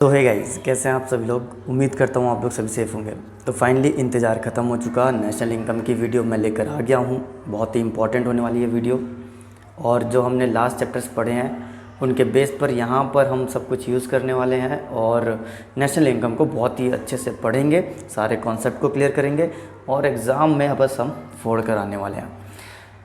तो है गाइस, कैसे हैं आप सभी लोग। उम्मीद करता हूँ आप लोग सभी सेफ़ होंगे। तो फाइनली इंतज़ार ख़त्म हो चुका, नेशनल इनकम की वीडियो मैं लेकर आ गया हूँ। बहुत ही इंपॉर्टेंट होने वाली है वीडियो। और जो हमने लास्ट चैप्टर्स पढ़े हैं उनके बेस पर यहाँ पर हम सब कुछ यूज़ करने वाले हैं और नेशनल इनकम को बहुत ही अच्छे से पढ़ेंगे, सारे कॉन्सेप्ट को क्लियर करेंगे और एग्ज़ाम में बस हम फोड़ कर आने वाले हैं।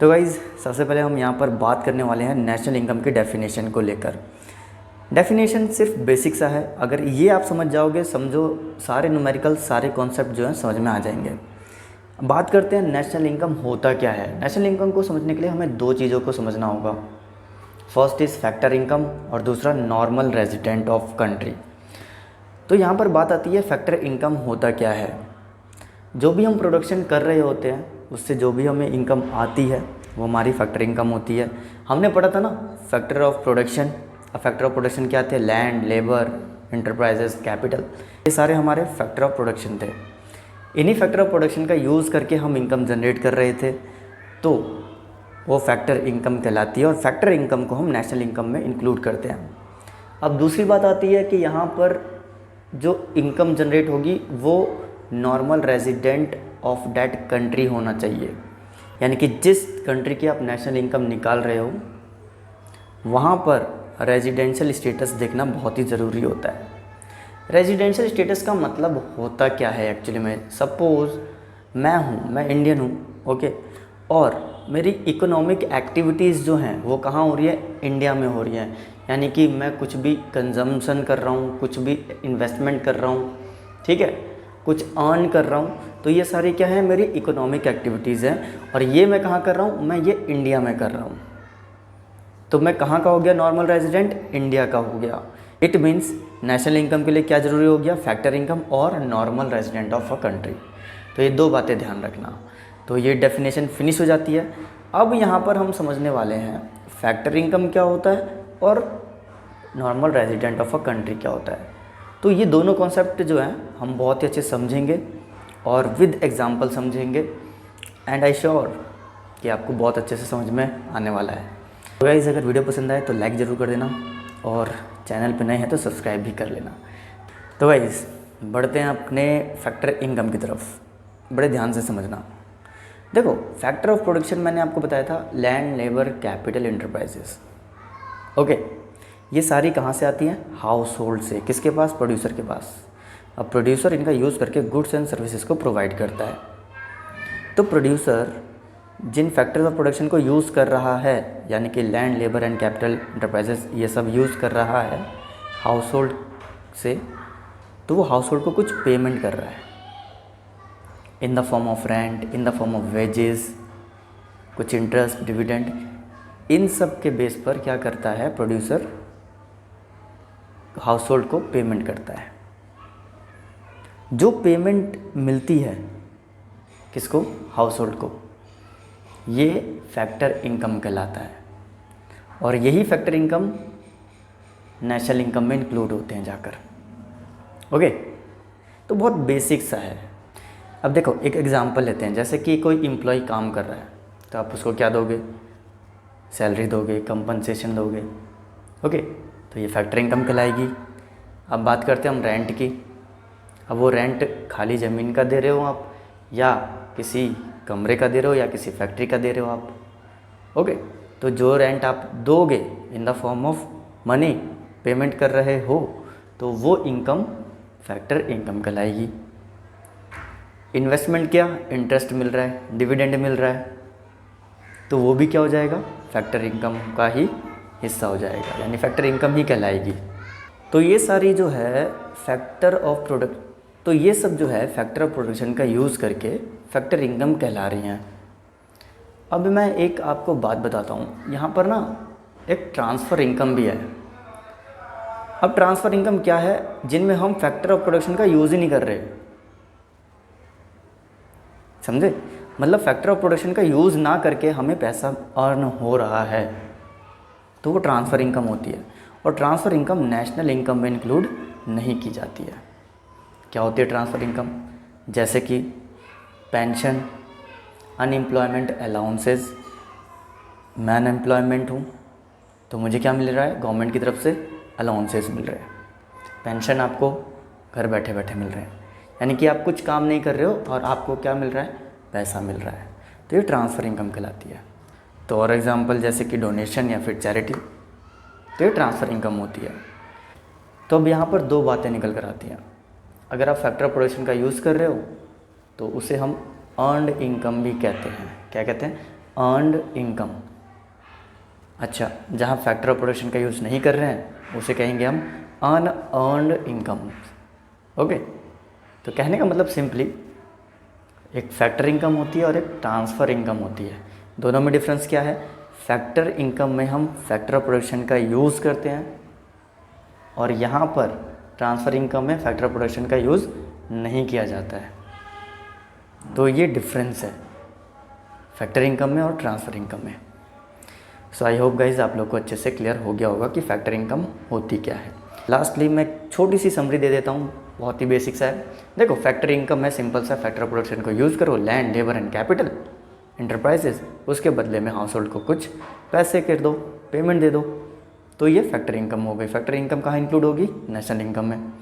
तो गाइज़, सबसे पहले हम यहाँ पर बात करने वाले हैं नेशनल इनकम की डेफिनेशन को लेकर। डेफिनेशन सिर्फ बेसिक सा है, अगर ये आप समझ जाओगे, समझो, सारे न्यूमेरिकल सारे कॉन्सेप्ट जो हैं समझ में आ जाएंगे। बात करते हैं नेशनल इनकम होता क्या है। नेशनल इनकम को समझने के लिए हमें दो चीज़ों को समझना होगा। फर्स्ट इज़ फैक्टर इनकम और दूसरा नॉर्मल रेजिडेंट ऑफ कंट्री। तो यहाँ पर बात आती है फैक्टर इनकम होता क्या है। जो भी हम प्रोडक्शन कर रहे होते हैं उससे जो भी हमें इनकम आती है वो हमारी फैक्टर इनकम होती है। हमने पढ़ा था ना factor of production. Factor of production क्या थे? लैंड, लेबर, इंटरप्राइजेस, कैपिटल, ये सारे हमारे फैक्टर ऑफ प्रोडक्शन थे। इन्हीं फैक्टर ऑफ प्रोडक्शन का यूज़ करके हम इनकम जनरेट कर रहे थे, तो वो फैक्टर इनकम कहलाती है और फैक्टर इनकम को हम नेशनल इनकम में इंक्लूड करते हैं। अब दूसरी बात आती है कि यहाँ पर जो इनकम जनरेट होगी वो normal resident of that country होना चाहिए। यानी कि जिस कंट्री की आप नेशनल इनकम निकाल रहे हो वहाँ पर रेजिडेंशियल स्टेटस देखना बहुत ही ज़रूरी होता है। रेजिडेंशियल स्टेटस का मतलब होता क्या है एक्चुअली में? सपोज़ मैं इंडियन हूँ, ओके, और मेरी इकोनॉमिक एक्टिविटीज़ जो हैं वो कहाँ हो रही है? इंडिया में हो रही हैं। यानी कि मैं कुछ भी कंजम्पशन कर रहा हूँ, कुछ भी इन्वेस्टमेंट कर रहा हूँ, ठीक है, कुछ अर्न कर रहा हूँ, तो ये सारी क्या है? मेरी इकोनॉमिक एक्टिविटीज़ हैं। और ये मैं कहाँ कर रहा हूँ? मैं ये इंडिया में कर रहा हूँ। तो मैं कहाँ का हो गया? नॉर्मल रेजिडेंट, इंडिया का हो गया। इट मीन्स नेशनल इनकम के लिए क्या ज़रूरी हो गया? फैक्टर इनकम और normal resident of a country. तो ये दो बातें ध्यान रखना। तो ये डेफिनेशन फिनिश हो जाती है। अब यहाँ पर हम समझने वाले हैं फैक्टर इनकम क्या होता है और normal resident of a country क्या होता है। तो ये दोनों कॉन्सेप्ट जो हैं हम बहुत ही अच्छे समझेंगे और विद एग्जाम्पल समझेंगे, एंड आई श्योर कि आपको बहुत अच्छे से समझ में आने वाला है। तो गाइस, अगर वीडियो पसंद आए तो लाइक ज़रूर कर देना और चैनल पे नए हैं तो सब्सक्राइब भी कर लेना। तो गाइस, बढ़ते हैं अपने फैक्टर इनकम की तरफ। बड़े ध्यान से समझना। देखो, फैक्टर ऑफ प्रोडक्शन मैंने आपको बताया था land, labour, capital, enterprises, okay. ये सारी कहाँ से आती हैं? हाउस होल्ड से। किसके पास? प्रोड्यूसर के पास। अब प्रोड्यूसर इनका यूज़ करके गुड्स एंड सर्विसेज को प्रोवाइड करता है। तो प्रोड्यूसर जिन फैक्टर्स ऑफ प्रोडक्शन को यूज़ कर रहा है, यानी कि land, labour and capital, enterprises, ये सब यूज़ कर रहा है हाउस होल्ड से, तो वो हाउस होल्ड को कुछ पेमेंट कर रहा है in the form of rent, in the form of wages, कुछ इंटरेस्ट, डिविडेंड। इन सब के बेस पर क्या करता है प्रोड्यूसर? हाउस होल्ड को पेमेंट करता है। जो पेमेंट मिलती है किसको? हाउस होल्ड को, ये फैक्टर इनकम कहलाता है। और यही फैक्टर इनकम नेशनल इनकम में इंक्लूड होते हैं जाकर, ओके। तो बहुत बेसिक सा है। अब देखो, एक एग्जांपल लेते हैं। जैसे कि कोई एम्प्लॉय काम कर रहा है तो आप उसको क्या दोगे? सैलरी दोगे, कंपनसेशन दोगे, ओके। तो ये फैक्टर इनकम कहलाएगी। अब बात करते हैं हम रेंट की। अब वो रेंट खाली ज़मीन का दे रहे हो आप, या किसी कमरे का दे रहे हो, या किसी फैक्ट्री का दे रहे हो आप, ओके। तो जो रेंट आप दोगे in the form of money payment कर रहे हो, तो वो इनकम फैक्टर इनकम कहलाएगी। इन्वेस्टमेंट क्या? इंटरेस्ट मिल रहा है, डिविडेंड मिल रहा है, तो वो भी क्या हो जाएगा? फैक्टर इनकम का ही हिस्सा हो जाएगा, यानी फैक्टर इनकम ही कहलाएगी। तो ये सारी जो है फैक्टर ऑफ प्रोडक्ट, तो ये सब जो है फैक्टर ऑफ प्रोडक्शन का यूज़ करके फैक्टर इनकम कहला रही हैं। अब मैं एक आपको बात बताता हूँ, यहाँ पर ना एक ट्रांसफ़र इनकम भी है। अब ट्रांसफ़र इनकम क्या है? जिनमें हम फैक्टर ऑफ प्रोडक्शन का यूज़ ही नहीं कर रहे, समझे? मतलब फैक्टर ऑफ प्रोडक्शन का यूज़ ना करके हमें पैसा अर्न हो रहा है, तो वो ट्रांसफ़र इनकम होती है। और ट्रांसफ़र इनकम नेशनल इनकम में इंक्लूड नहीं की जाती है। क्या होती है ट्रांसफ़र इनकम? जैसे कि पेंशन, अनएम्प्लॉयमेंट अलाउंसेस। मैं अनएम्प्लॉयमेंट हूँ तो मुझे क्या मिल रहा है? गवर्नमेंट की तरफ से अलाउंसेस मिल रहे हैं। पेंशन आपको घर बैठे बैठे मिल रहे हैं, यानी कि आप कुछ काम नहीं कर रहे हो और आपको क्या मिल रहा है, पैसा मिल रहा है। तो ये ट्रांसफ़र इनकम कहलाती है। तो और एग्जांपल जैसे कि डोनेशन या फिर चैरिटी, तो ये ट्रांसफ़र इनकम होती है। तो अब यहाँ पर दो बातें निकल कर आती हैं। अगर आप फैक्टर प्रोडक्शन का यूज़ कर रहे हो तो उसे हम अर्नड इनकम भी कहते हैं। क्या कहते हैं? Earned income. अच्छा, जहाँ फैक्टर प्रोडक्शन का यूज़ नहीं कर रहे हैं उसे कहेंगे हम अनअर्नड इनकम। ओके, तो कहने का मतलब सिंपली एक फैक्टर इनकम होती है और एक ट्रांसफ़र इनकम होती है। दोनों में डिफरेंस क्या है? फैक्टर इनकम में हम फैक्टर प्रोडक्शन का यूज़ करते हैं और यहाँ पर ट्रांसफ़र इनकम में फैक्टर प्रोडक्शन का यूज़ नहीं किया जाता है। तो ये डिफरेंस है फैक्टर इनकम में और ट्रांसफ़र इनकम में। सो आई होप गाइज आप लोग को अच्छे से क्लियर हो गया होगा कि फैक्टर इनकम होती क्या है। लास्टली मैं छोटी सी समरी दे देता हूँ, बहुत ही बेसिक सा है। देखो, फैक्टर इनकम है सिंपल सा, फैक्टर प्रोडक्शन को यूज़ करो, land, labour and capital, enterprises, उसके बदले में हाउस होल्ड को कुछ पैसे कर दो, पेमेंट दे दो, तो ये फैक्टर इनकम हो गई। फैक्टर इनकम कहाँ इंक्लूड होगी? नेशनल इनकम में।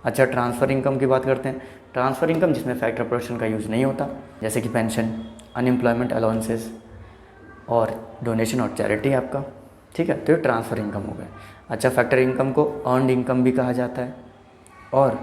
अच्छा, ट्रांसफ़र इनकम की बात करते हैं। ट्रांसफ़र इनकम जिसमें फैक्टर प्रोडक्शन का यूज़ नहीं होता, जैसे कि पेंशन, अनएम्प्लॉयमेंट अलाउंसेस और डोनेशन और चैरिटी आपका, ठीक है, तो ये ट्रांसफ़र इनकम हो गए। अच्छा, फैक्टर इनकम को अर्नड इनकम भी कहा जाता है और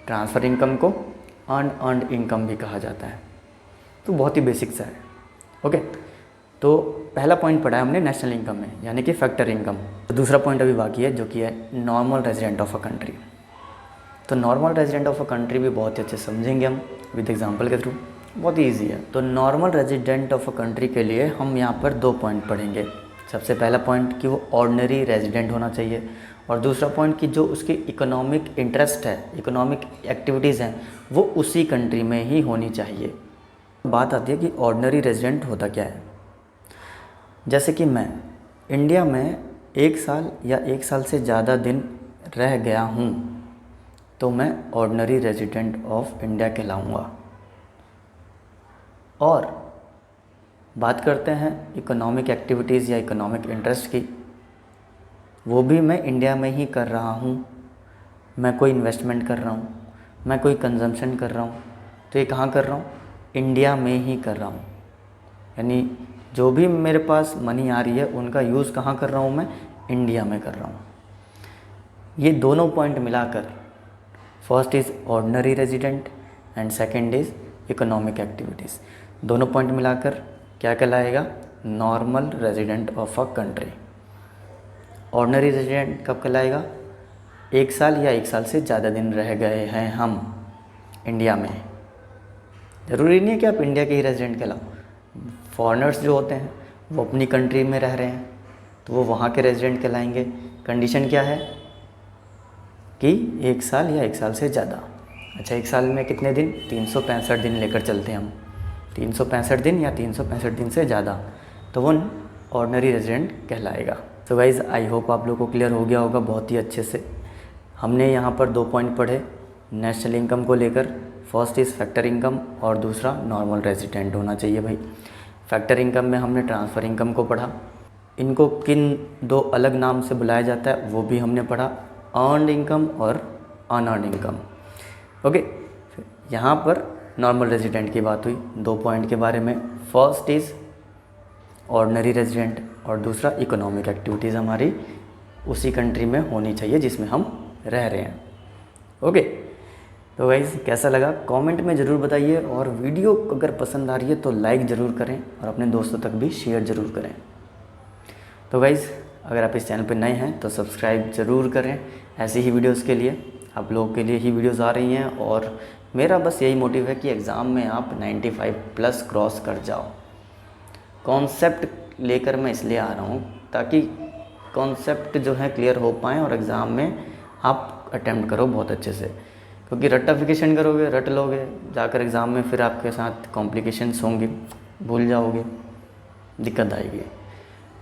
ट्रांसफ़र इनकम को अनअर्नड इनकम भी कहा जाता है। तो बहुत ही बेसिक सा है। ओके, तो पहला पॉइंट पढ़ा है हमने नेशनल इनकम में, यानी कि फैक्टर इनकम। तो दूसरा पॉइंट अभी बाकी है जो कि है normal resident of a country. तो normal resident of a country भी बहुत ही अच्छे समझेंगे हम विद एग्जांपल के थ्रू, बहुत ही ईजी है। तो normal resident of a country के लिए हम यहाँ पर दो पॉइंट पढ़ेंगे। सबसे पहला पॉइंट कि वो ऑर्डिनरी रेजिडेंट होना चाहिए और दूसरा पॉइंट कि जो उसकी इकोनॉमिक इंटरेस्ट है, इकोनॉमिक एक्टिविटीज़ हैं, वो उसी कंट्री में ही होनी चाहिए। बात आती है कि ऑर्डिनरी रेजिडेंट होता क्या है। जैसे कि मैं इंडिया में 1 साल या 1 साल से ज़्यादा दिन रह गया हूँ तो मैं ऑर्डिनरी रेजिडेंट ऑफ इंडिया कहलाऊँगा। और बात करते हैं इकोनॉमिक एक्टिविटीज़ या इकोनॉमिक इंटरेस्ट की, वो भी मैं इंडिया में ही कर रहा हूँ। मैं कोई इन्वेस्टमेंट कर रहा हूँ, मैं कोई कंजम्पशन कर रहा हूँ, तो ये कहाँ कर रहा हूँ? इंडिया में ही कर रहा हूँ। यानी जो भी मेरे पास मनी आ रही है उनका यूज़ कहाँ कर रहा हूँ? मैं इंडिया में कर रहा हूँ। ये दोनों पॉइंट मिलाकर first is ordinary resident and second is economic activities, दोनों पॉइंट मिलाकर क्या कहलाएगा? Normal resident of a country. Ordinary resident कब कहलाएगा? 1 साल या 1 साल से ज़्यादा दिन रह गए हैं हम इंडिया में। ज़रूरी नहीं है कि आप इंडिया के ही रेजिडेंट कहलाओ। फॉरेनर्स जो होते हैं वो अपनी कंट्री में रह रहे हैं तो वो वहाँ के रेजिडेंट कहलाएंगे। कंडीशन क्या है कि 1 साल या 1 साल से ज़्यादा। अच्छा, 1 साल में कितने दिन? 365 दिन लेकर चलते हैं हम, 365 दिन या 365 दिन से ज़्यादा, तो वो ऑर्डिनरी रेजिडेंट कहलाएगा। तो गाइज़ आई होप आप लोगों को क्लियर हो गया होगा बहुत ही अच्छे से। हमने यहाँ पर 2 पॉइंट पढ़े नेशनल इनकम को लेकर, फर्स्ट इज़ फैक्टर इनकम और दूसरा नॉर्मल रेजिडेंट होना चाहिए भाई। फैक्टर इनकम में हमने ट्रांसफ़र इनकम को पढ़ा, इनको किन 2 अलग नाम से बुलाया जाता है वो भी हमने पढ़ा, अर्नड इनकम और अनअर्नड इनकम। ओके, यहाँ पर नॉर्मल रेजिडेंट की बात हुई 2 पॉइंट के बारे में, फर्स्ट इज़ ऑर्डिनरी रेजिडेंट और दूसरा इकोनॉमिक एक्टिविटीज़ हमारी उसी कंट्री में होनी चाहिए जिसमें हम रह रहे हैं। ओके, तो गाइज़ कैसा लगा कमेंट में ज़रूर बताइए और वीडियो अगर पसंद आ रही है तो लाइक ज़रूर करें और अपने दोस्तों तक भी शेयर ज़रूर करें। तो गाइज़ अगर आप इस चैनल पर नए हैं तो सब्सक्राइब ज़रूर करें ऐसी ही वीडियोज़ के लिए। आप लोगों के लिए ही वीडियोज़ आ रही हैं और मेरा बस यही मोटिव है कि एग्ज़ाम में आप 95+ क्रॉस कर जाओ। कॉन्सेप्ट लेकर मैं इसलिए आ रहा हूँ ताकि कॉन्सेप्ट जो है क्लियर हो पाएँ और एग्ज़ाम में आप अटेम्प्ट करो बहुत अच्छे से, क्योंकि रट्टाफिकेशन करोगे, रट लोगे जाकर एग्ज़ाम में, फिर आपके साथ कॉम्प्लिकेशंस होंगे, भूल जाओगे, दिक्कत आएगी।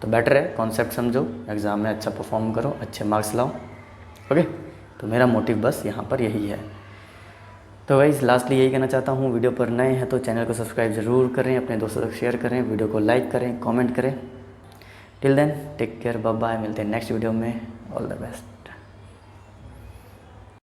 तो बेटर है कॉन्सेप्ट समझो, एग्ज़ाम में अच्छा परफॉर्म करो, अच्छे मार्क्स लाओ। ओके, तो मेरा मोटिव बस यहाँ पर यही है। तो गाइस लास्टली यही कहना चाहता हूँ, वीडियो पर नए हैं तो चैनल को सब्सक्राइब ज़रूर करें, अपने दोस्तों तक शेयर करें, वीडियो को लाइक करें, कमेंट करें। Till then take care, bye bye, मिलते हैं नेक्स्ट वीडियो में। All the best.